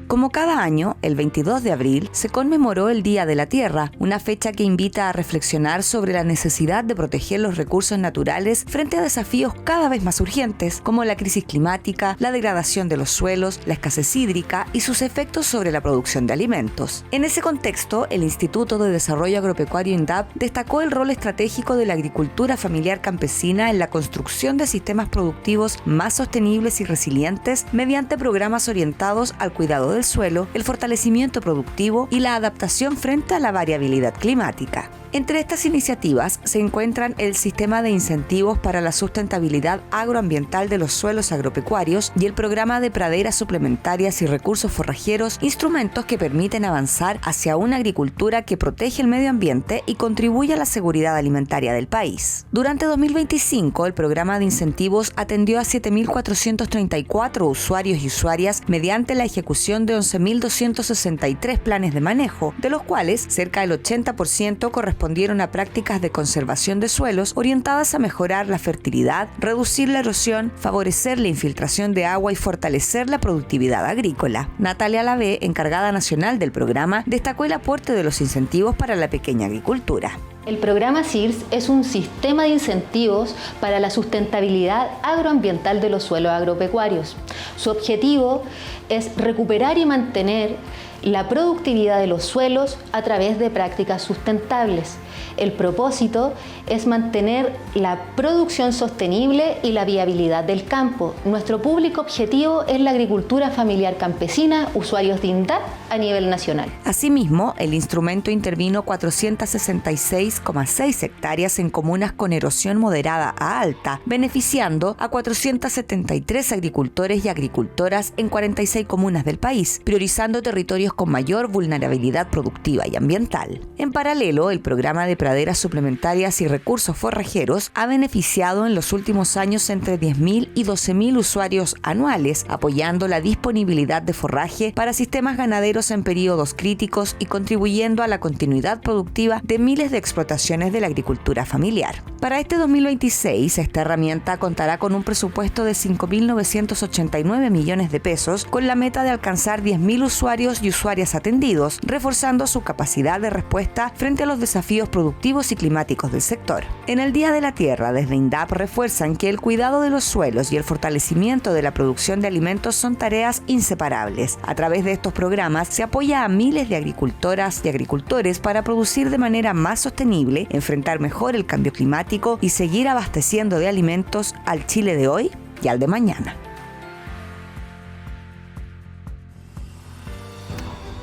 Como cada año, el 22 de abril se conmemoró el Día de la Tierra, una fecha que invita a reflexionar sobre la necesidad de proteger los recursos naturales frente a desafíos cada vez más urgentes, como la crisis climática, la degradación de los suelos, la escasez hídrica y sus efectos sobre la producción de alimentos. En ese contexto, el Instituto de Desarrollo Agropecuario INDAP destacó el rol estratégico de la agricultura familiar campesina en la construcción de sistemas productivos más sostenibles y resilientes mediante programas orientados al cuidado del suelo, el fortalecimiento productivo y la adaptación frente a la variabilidad climática. Entre estas iniciativas se encuentran el Sistema de Incentivos para la Sustentabilidad Agroambiental de los Suelos Agropecuarios y el Programa de Praderas Suplementarias y Recursos Forrajeros, instrumentos que permiten avanzar hacia una agricultura que protege el medio ambiente y contribuye a la seguridad alimentaria del país. Durante 2025, el programa de incentivos atendió a 7.434 usuarios y usuarias mediante la ejecución de 11.263 planes de manejo, de los cuales cerca del 80% correspondieron a prácticas de conservación de suelos orientadas a mejorar la fertilidad, reducir la erosión, favorecer la infiltración de agua y fortalecer la productividad agrícola. Natalia Lavé, encargada nacional del programa, destacó el aporte de los incentivos para la pequeña agricultura. El programa SIRS es un sistema de incentivos para la sustentabilidad agroambiental de los suelos agropecuarios. Su objetivo es recuperar y mantener la productividad de los suelos a través de prácticas sustentables. El propósito es mantener la producción sostenible y la viabilidad del campo. Nuestro público objetivo es la agricultura familiar campesina, usuarios de INDAP a nivel nacional. Asimismo, el instrumento intervino 466,6 hectáreas en comunas con erosión moderada a alta, beneficiando a 473 agricultores y agricultoras en 46 comunas del país, priorizando territorios con mayor vulnerabilidad productiva y ambiental. En paralelo, el programa de praderas suplementarias y recursos forrajeros ha beneficiado en los últimos años entre 10.000 y 12.000 usuarios anuales, apoyando la disponibilidad de forraje para sistemas ganaderos en periodos críticos y contribuyendo a la continuidad productiva de miles de explotaciones de la agricultura familiar. Para este 2026, esta herramienta contará con un presupuesto de 5.989 millones de pesos, con la meta de alcanzar 10.000 usuarios y usuarias atendidos, reforzando su capacidad de respuesta frente a los desafíos productivos y climáticos del sector. En el Día de la Tierra, desde INDAP refuerzan que el cuidado de los suelos y el fortalecimiento de la producción de alimentos son tareas inseparables. A través de estos programas se apoya a miles de agricultoras y agricultores para producir de manera más sostenible, enfrentar mejor el cambio climático y seguir abasteciendo de alimentos al Chile de hoy y al de mañana.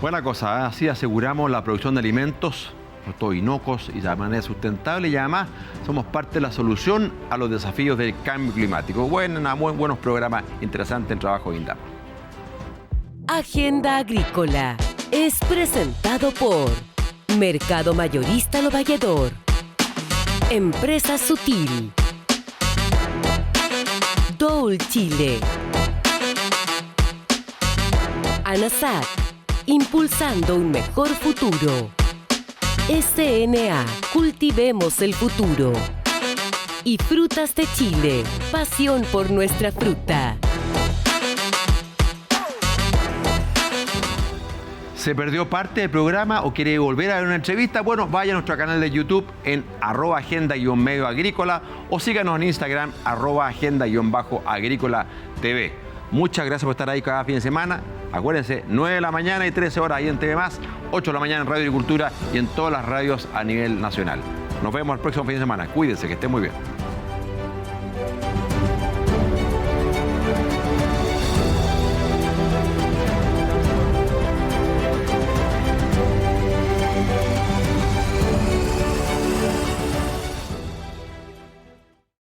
Buena cosa, ¿eh? Así aseguramos la producción de alimentos, todos inocuos y de manera sustentable, y además somos parte de la solución a los desafíos del cambio climático. Buenos programas interesantes en trabajo de INDAP. Agenda Agrícola es presentado por Mercado Mayorista Lo Valledor, Empresa Sutil, Dole Chile, ANASAC, impulsando un mejor futuro. SNA, cultivemos el futuro. Y Frutas de Chile, pasión por nuestra fruta. ¿Se perdió parte del programa o quiere volver a ver una entrevista? Bueno, vaya a nuestro canal de YouTube en @agenda-medio agrícola o síganos en Instagram @agenda-agrícola TV. Muchas gracias por estar ahí cada fin de semana. Acuérdense, 9 de la mañana y 13 horas ahí en TV+, 8 de la mañana en Radio Agricultura y en todas las radios a nivel nacional. Nos vemos el próximo fin de semana. Cuídense, que estén muy bien.